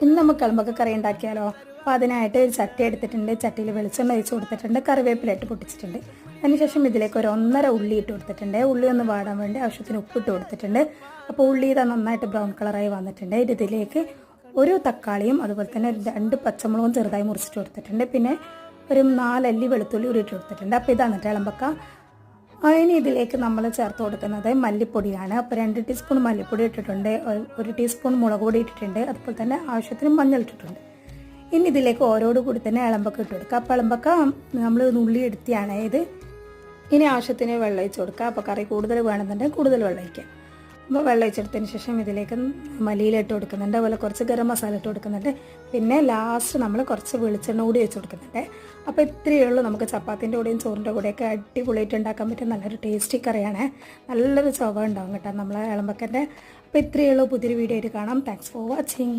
ഇന്ന് നമുക്ക് എളുമ്പക്ക കറി ഉണ്ടാക്കിയാലോ. അപ്പോൾ അതിനായിട്ട് ഒരു ചട്ടി എടുത്തിട്ടുണ്ട്. ചട്ടിയിൽ വെളിച്ചെണ്ണ ഒഴിച്ച് കൊടുത്തിട്ടുണ്ട്. കറിവേപ്പില ഇട്ട് പൊട്ടിച്ചിട്ടുണ്ട്. അതിനുശേഷം ഇതിലേക്ക് ഒരു 1.5 ഉള്ളി ഇട്ട് കൊടുത്തിട്ടുണ്ട്. ഉള്ളി ഒന്ന് വാടാൻ വേണ്ടി ആവശ്യത്തിന് ഉപ്പിട്ട് കൊടുത്തിട്ടുണ്ട്. അപ്പോൾ ഉള്ളി ഇതാ നന്നായിട്ട് ബ്രൗൺ കളറായി വന്നിട്ടുണ്ട്. ഇതിലേക്ക് ഒരു തക്കാളിയും അതുപോലെ തന്നെ 2 പച്ചമുളകും ചെറുതായി മുറിച്ചിട്ട് കൊടുത്തിട്ടുണ്ട്. പിന്നെ ഒരു 4 അല്ലി വെളുത്തുള്ളി ഇട്ട് കൊടുത്തിട്ടുണ്ട്. അപ്പോൾ ഇതാണ് എളുമ്പക്ക. അതിന് ഇതിലേക്ക് നമ്മൾ ചേർത്ത് കൊടുക്കുന്നത് മല്ലിപ്പൊടിയാണ്. അപ്പോൾ 2 ടീസ്പൂൺ മല്ലിപ്പൊടി ഇട്ടിട്ടുണ്ട്. 1 ടീസ്പൂൺ മുളക് പൊടി ഇട്ടിട്ടുണ്ട്. അതുപോലെ തന്നെ ആവശ്യത്തിന് മഞ്ഞൾ ഇട്ടിട്ടുണ്ട്. ഇനി ഇതിലേക്ക് ഓരോട് കൂടി തന്നെ ഇളമ്പക്ക ഇട്ട് കൊടുക്കുക. അപ്പോൾ ഇളമ്പക്ക നമ്മൾ നുള്ളി എടുത്തിയാണ് ഇത്. ഇനി ആവശ്യത്തിന് വെള്ളം ഒഴിച്ച് കൊടുക്കുക. അപ്പോൾ കറി കൂടുതൽ വേണമെന്നുണ്ടെങ്കിൽ കൂടുതൽ വെള്ളം ഒഴിക്കുക. അപ്പോൾ വെള്ളം ഒഴിച്ചെടുത്തതിന് ശേഷം ഇതിലേക്ക് മല്ലിയില ഇട്ട് കൊടുക്കുന്നുണ്ട്. അതുപോലെ കുറച്ച് ഗരം മസാല ഇട്ട് കൊടുക്കുന്നുണ്ട്. പിന്നെ ലാസ്റ്റ് നമ്മൾ കുറച്ച് വെളിച്ചെണ്ണ കൂടി വെച്ച് കൊടുക്കുന്നുണ്ട്. അപ്പോൾ ഇത്രയേ ഉള്ളൂ. നമുക്ക് ചപ്പാത്തിൻ്റെ കൂടെയും ചോറിൻ്റെ കൂടെയൊക്കെ അടിപൊളിയായിട്ട് ഉണ്ടാക്കാൻ പറ്റിയ നല്ലൊരു ടേസ്റ്റി കറിയാണ്. നല്ലൊരു ചുവ ഉണ്ടാവും കേട്ടോ നമ്മളെ ഇളമ്പക്കൻ്റെ. അപ്പോൾ ഇത്രയേ ഉള്ളൂ. പുതിയൊരു വീഡിയോ ആയിട്ട് കാണാം. Thanks for watching.